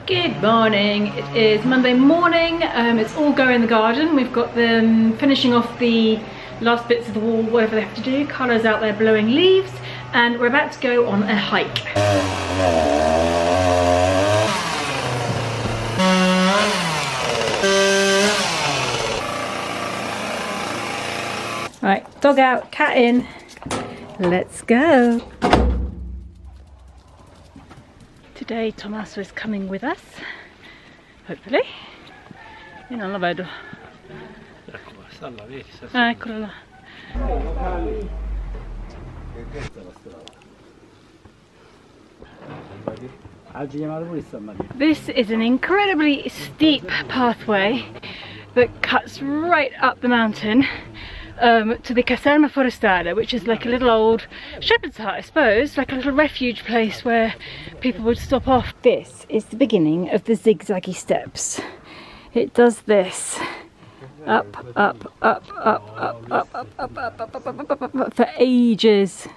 Good morning. It is Monday morning. It's all go in the garden. We've got them finishing off the last bits of the wall, whatever they have to do. Carlo's out there blowing leaves, and we're about to go on a hike. Right, dog out, cat in. Let's go. Today Tommaso is coming with us, hopefully. Io non lo vedo. Eccolo là. This is an incredibly steep pathway that cuts right up the mountain to the Caserma Forestale, which is like a little old shepherd's hut, I suppose, like a little refuge place where people would stop off. This is the beginning of the zigzaggy steps. It does this up, up, up, up, up, up, up, up, up, up, up, up, up, for ages.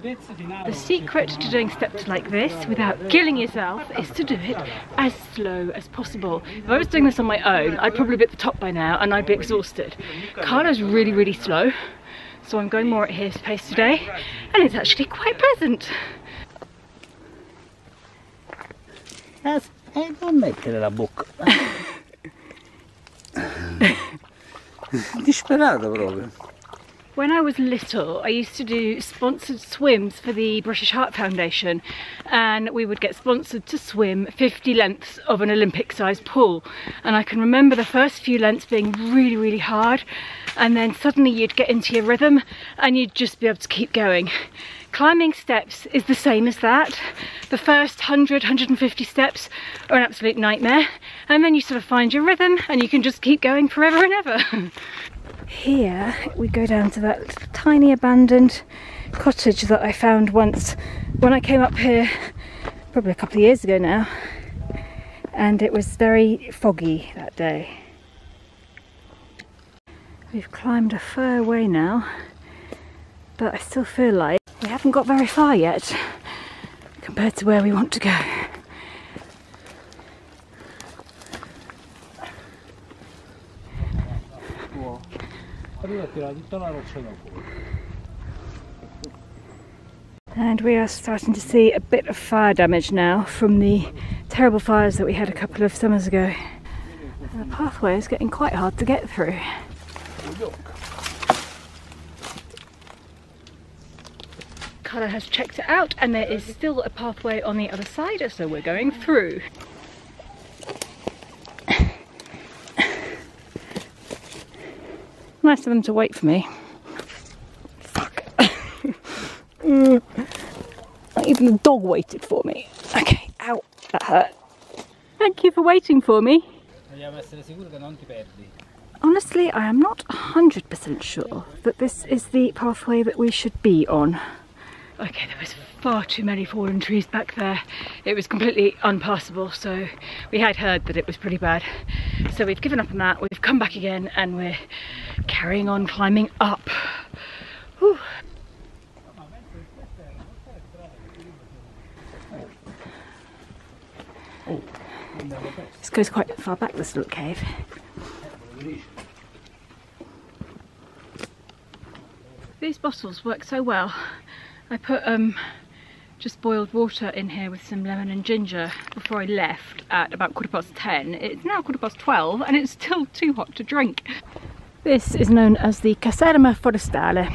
The secret to doing steps like this without killing yourself is to do it as slow as possible. If I was doing this on my own, I'd probably be at the top by now and I'd be exhausted. Carlo's really, really slow, so I'm going more at his pace today, and it's actually quite pleasant. Non mettere la bocca. Disperato proprio. When I was little, I used to do sponsored swims for the British Heart Foundation, and we would get sponsored to swim 50 lengths of an Olympic-sized pool. And I can remember the first few lengths being really, really hard, and then suddenly you'd get into your rhythm and you'd just be able to keep going. Climbing steps is the same as that. The first 100, 150 steps are an absolute nightmare, and then you sort of find your rhythm and you can just keep going forever and ever. Here we go down to that little tiny abandoned cottage that I found once when I came up here, probably a couple of years ago now, and it was very foggy that day. We've climbed a fair way now, but I still feel like we haven't got very far yet compared to where we want to go. And we are starting to see a bit of fire damage now from the terrible fires that we had a couple of summers ago. And the pathway is getting quite hard to get through. Carlo has checked it out, and there is still a pathway on the other side, so we're going through. Nice of them to wait for me. Fuck. Not even the dog waited for me. Okay, ow, that hurt. Thank you for waiting for me. Honestly, I am not 100% sure that this is the pathway that we should be on. Okay, there was far too many fallen trees back there. It was completely unpassable, so we had heard that it was pretty bad. So we've given up on that, we've come back again, and we're carrying on climbing up. Whew. This goes quite far back, this little cave. These bottles work so well. I put just boiled water in here with some lemon and ginger before I left at about 10:15. It's now 12:15 and it's still too hot to drink. This is known as the Caserma Forestale.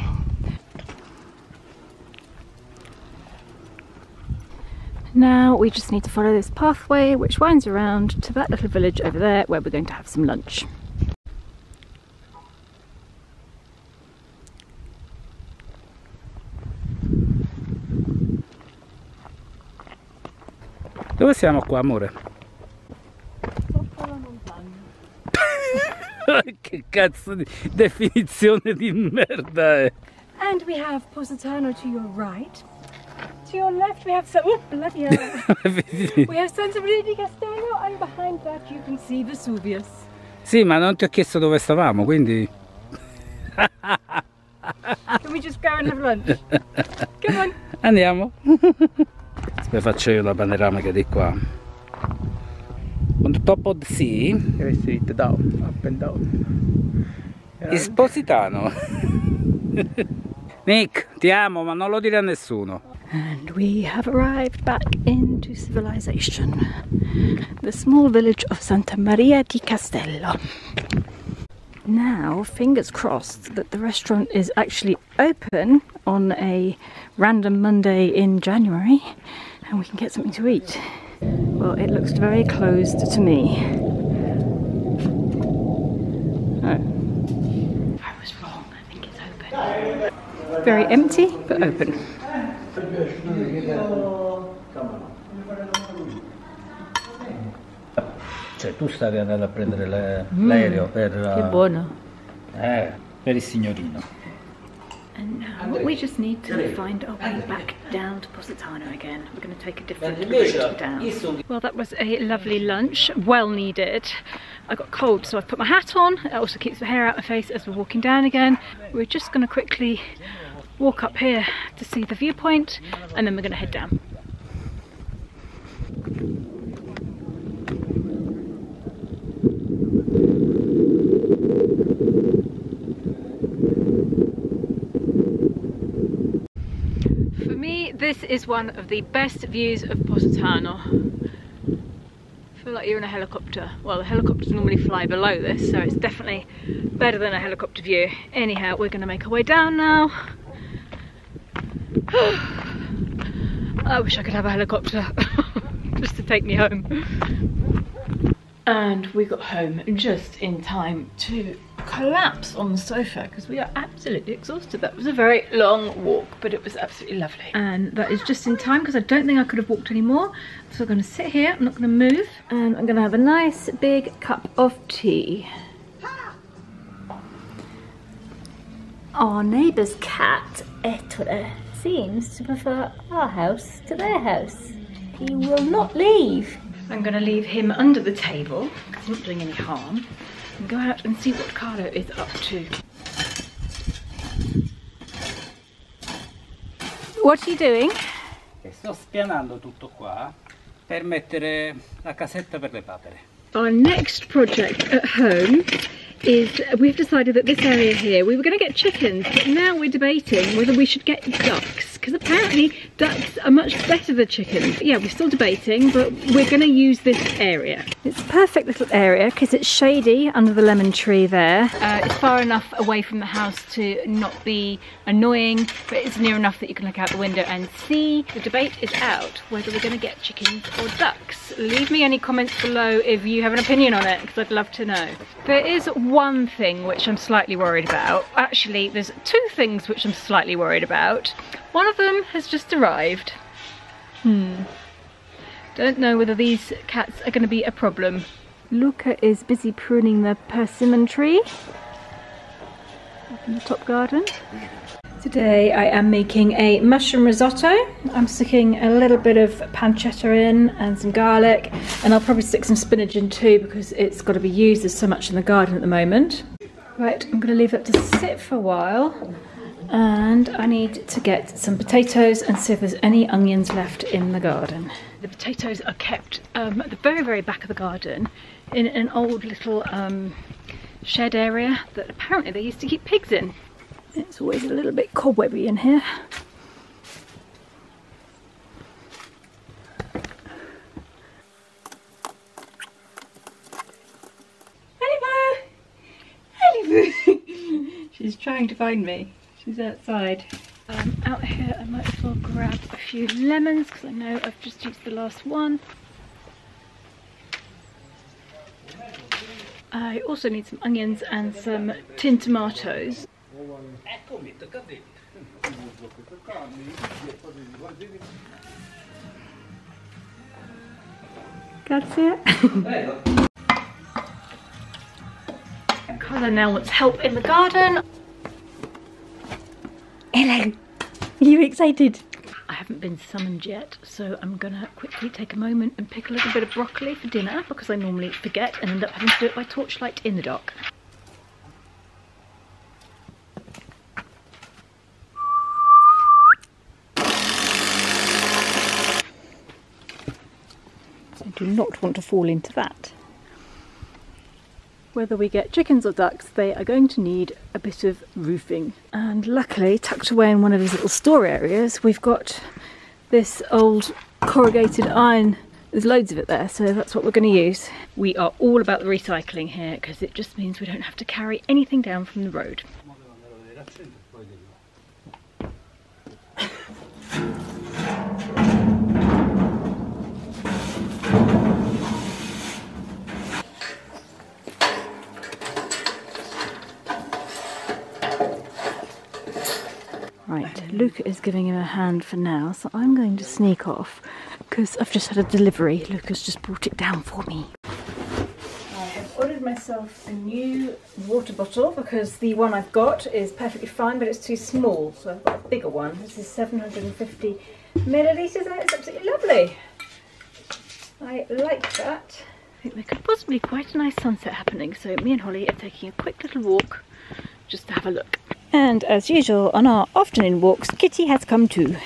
Now we just need to follow this pathway which winds around to that little village over there where we're going to have some lunch. Dove siamo qua, amore? Sopra la montagna. Che cazzo di definizione di merda è? And we have Positano to your right. To your left we have oh, bloody hell. We have Santa Maria di Castello, and behind that you can see Vesuvius. Sì, ma non ti ho chiesto dove stavamo, quindi... Can we just go and have lunch? Come on. Andiamo. Vi faccio io la panoramica di qua. On the top of the sea down, up and down. is Positano. Nick, ti amo, ma non lo dire a nessuno. And we have arrived back into civilization. The small village of Santa Maria di Castello. Now, fingers crossed that the restaurant is actually open on a random Monday in January and we can get something to eat. Well, it looks very closed to me. Oh. I was wrong, I think it's open. Very empty, but open. Cioè, tu stavi andando a prendere l'aereo per... Che buono. Per il signorino. And now we just need to find our way back down to Positano again. We're going to take a different route down. Well, that was a lovely lunch, well needed. I got cold, so I've put my hat on. It also keeps the hair out of my face as we're walking down again. We're just going to quickly walk up here to see the viewpoint, and then we're going to head down. For me, this is one of the best views of Positano. I feel like you're in a helicopter. Well, the helicopters normally fly below this, so it's definitely better than a helicopter view. Anyhow, we're going to make our way down now. I wish I could have a helicopter just to take me home. And we got home just in time to collapse on the sofa because we are absolutely exhausted. That was a very long walk, but it was absolutely lovely. And that is just in time because I don't think I could have walked any more. So I'm going to sit here, I'm not going to move, and I'm going to have a nice big cup of tea. Our neighbour's cat, Ettore, seems to prefer our house to their house. He will not leave. I'm going to leave him under the table because he's not doing any harm, and go out and see what Carlo is up to. What are you doing? Sto spianando tutto qua per mettere la casetta per le papere. Our next project at home is we've decided that this area here, we were going to get chickens, but now we're debating whether we should get ducks, because apparently ducks are much better than chickens. Yeah, we're still debating, but we're going to use this area. It's a perfect little area because it's shady under the lemon tree there. It's far enough away from the house to not be annoying, but it's near enough that you can look out the window and see. The debate is out whether we're going to get chickens or ducks. Leave me any comments below if you have an opinion on it, because I'd love to know. There is one thing which I'm slightly worried about. Actually, there's two things which I'm slightly worried about. One of them has just arrived. Don't know whether these cats are going to be a problem. Luca is busy pruning the persimmon tree up in the top garden. Today I am making a mushroom risotto. I'm sticking a little bit of pancetta in and some garlic, and I'll probably stick some spinach in too because it's got to be used. There's so much in the garden at the moment. Right, I'm going to leave it to sit for a while, and I need to get some potatoes and see if there's any onions left in the garden. The potatoes are kept at the very, very back of the garden in an old little shed area that apparently they used to keep pigs in. It's always a little bit cobwebby in here. Hello! Hello! She's trying to find me. She's outside. Out here I might as well grab a few lemons because I know I've just used the last one. I also need some onions and some tin tomatoes. Grazie. Carla now wants help in the garden. Hello. Are you excited? I haven't been summoned yet, so I'm gonna quickly take a moment and pick a little bit of broccoli for dinner because I normally forget and end up having to do it by torchlight in the dark. do not want to fall into that. Whether we get chickens or ducks, they are going to need a bit of roofing. And luckily, tucked away in one of these little store areas, we've got this old corrugated iron. There's loads of it there, so that's what we're going to use. We are all about the recycling here because it just means we don't have to carry anything down from the road. Right, Luca is giving him a hand for now, so I'm going to sneak off because I've just had a delivery. Luca's just brought it down for me. I have ordered myself a new water bottle because the one I've got is perfectly fine, but it's too small, so I've got a bigger one. This is 750 millilitres and it's absolutely lovely. I like that. I think there could possibly be quite a nice sunset happening, so me and Holly are taking a quick little walk just to have a look. And as usual on our afternoon walks, Kitty has come too.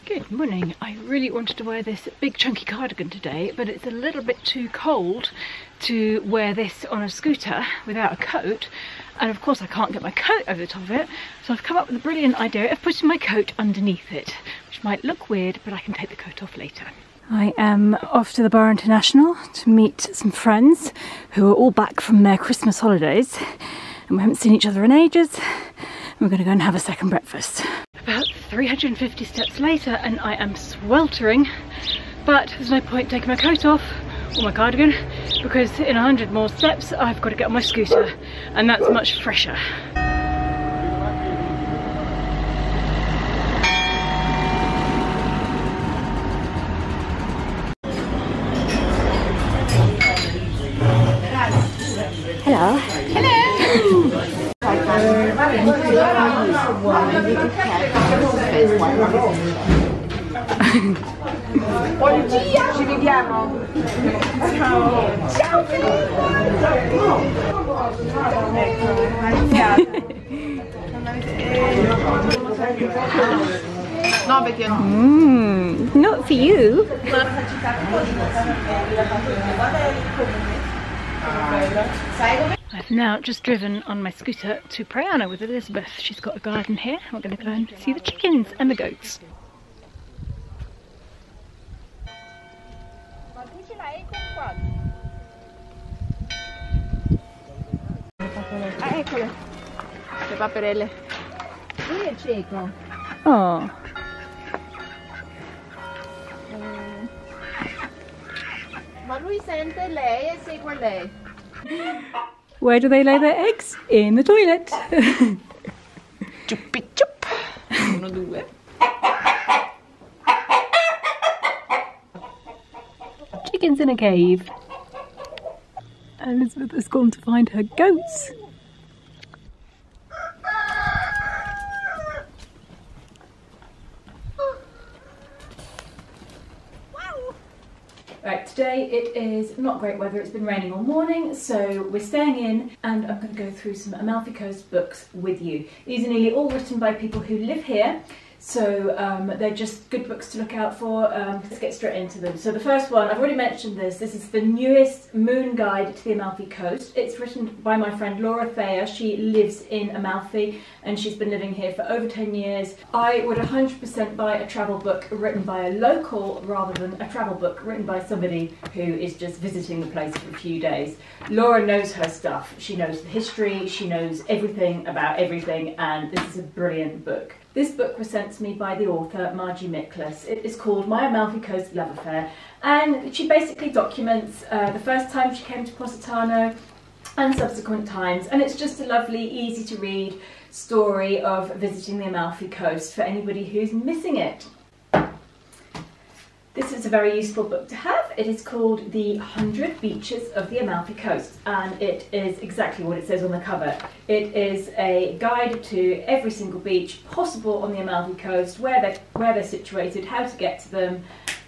Good morning. I really wanted to wear this big chunky cardigan today, but it's a little bit too cold to wear this on a scooter without a coat, and of course I can't get my coat over the top of it, so I've come up with a brilliant idea of putting my coat underneath it, which might look weird, but I can take the coat off later. I am off to the Bar Internazionale to meet some friends who are all back from their Christmas holidays, and we haven't seen each other in ages. We're going to go and have a second breakfast. About 350 steps later and I am sweltering, but there's no point taking my coat off or my cardigan because in 100 more steps I've got to get on my scooter, and that's much fresher. Hello. Hello. Pollicchia, ci vediamo. Ciao. Ciao. No, perché not for you. I've now just driven on my scooter to Praiano with Elizabeth. She's got a garden here. We're going to go and see the chickens and the goats. Ah, eccole. Le paperelle. Lui è cieco. Oh. Ma lui sente lei e segue lei. Where do they lay their eggs? In the toilet. Ciuppi ciup. 1, 2. Chickens in a cave. Elizabeth has gone to find her goats. Right, today it is not great weather, it's been raining all morning, so we're staying in and I'm going to go through some Amalfi Coast books with you. These are nearly all written by people who live here, so they're just good books to look out for. Let's get straight into them. So the first one, I've already mentioned this is the newest moon guide to the Amalfi Coast. It's written by my friend Laura Thayer. She lives in Amalfi and she's been living here for over 10 years. I would 100% buy a travel book written by a local rather than a travel book written by somebody who is just visiting the place for a few days. Laura knows her stuff. She knows the history, she knows everything about everything, and this is a brilliant book. This book was sent to me by the author Margie Miklas. It is called My Amalfi Coast Love Affair, and she basically documents the first time she came to Positano and subsequent times, and it's just a lovely, easy to read story of visiting the Amalfi Coast for anybody who's missing it. This is a very useful book to have. It is called The 100 Beaches of the Amalfi Coast, and it is exactly what it says on the cover. It is a guide to every single beach possible on the Amalfi Coast, where they're situated, how to get to them,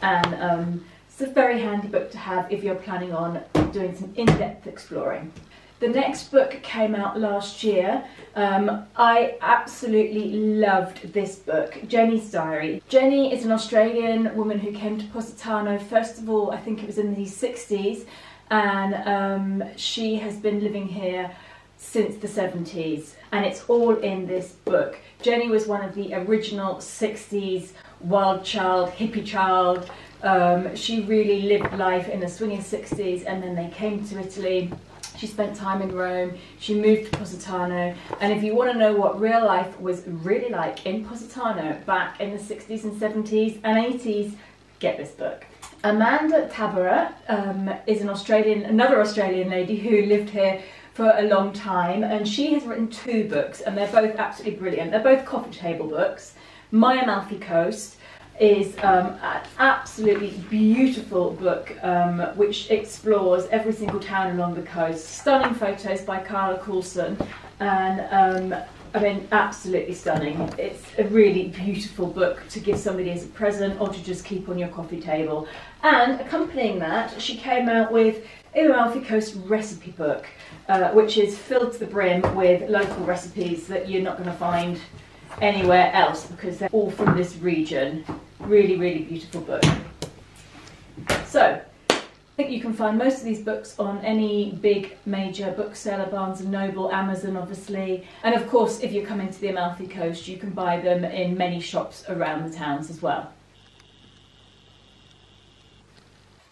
and it's a very handy book to have if you're planning on doing some in-depth exploring. The next book came out last year. I absolutely loved this book, Jennie's Diary. Jenny is an Australian woman who came to Positano, first of all, I think it was in the 60s, and she has been living here since the 70s, and it's all in this book. Jenny was one of the original 60s wild child, hippie child. She really lived life in the swinging 60s, and then they came to Italy. She spent time in Rome, she moved to Positano, and if you want to know what real life was really like in Positano back in the 60s and 70s and 80s, get this book. Amanda Tabberer is another Australian lady who lived here for a long time, and she has written 2 books, and they're both absolutely brilliant. They're both coffee table books. My Amalfi Coast is an absolutely beautiful book which explores every single town along the coast. Stunning photos by Carla Coulson, and I mean, absolutely stunning. It's a really beautiful book to give somebody as a present or to just keep on your coffee table. And accompanying that, she came out with an Amalfi Coast recipe book, which is filled to the brim with local recipes that you're not going to find anywhere else because they're all from this region. Really, really beautiful book. So, I think you can find most of these books on any big major bookseller, Barnes & Noble, Amazon obviously, and of course if you're coming to the Amalfi Coast you can buy them in many shops around the towns as well.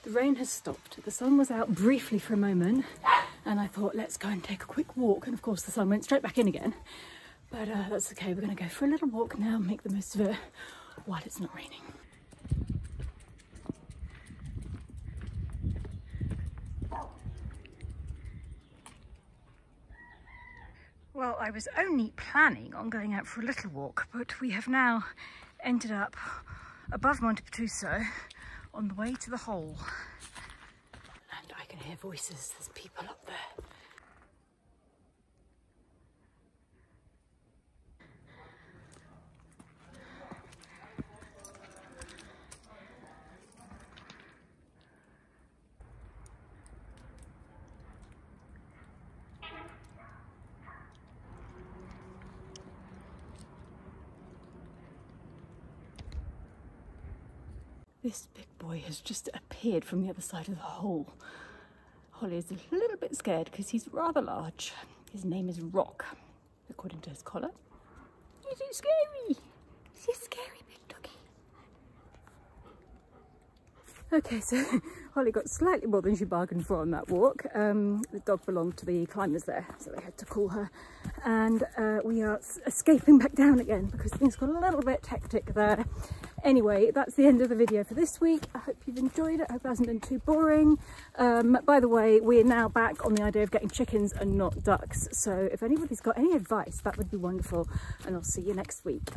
The rain has stopped. The sun was out briefly for a moment and I thought let's go and take a quick walk, and of course the sun went straight back in again, but that's okay. We're going to go for a little walk now and make the most of it while it's not raining. Well, I was only planning on going out for a little walk, but we have now ended up above Montepertuso on the way to the hole. And I can hear voices, there's people up there. This big boy has just appeared from the other side of the hole. Holly is a little bit scared because he's rather large. His name is Rock, according to his collar. Is he scary? Is he a scary big doggy? Okay, so Holly got slightly more than she bargained for on that walk. The dog belonged to the climbers there, so they had to call her. And we are escaping back down again because things got a little bit hectic there. Anyway, that's the end of the video for this week. I hope you've enjoyed it. I hope it hasn't been too boring. By the way, we're now back on the idea of getting chickens and not ducks. So if anybody's got any advice, that would be wonderful. And I'll see you next week.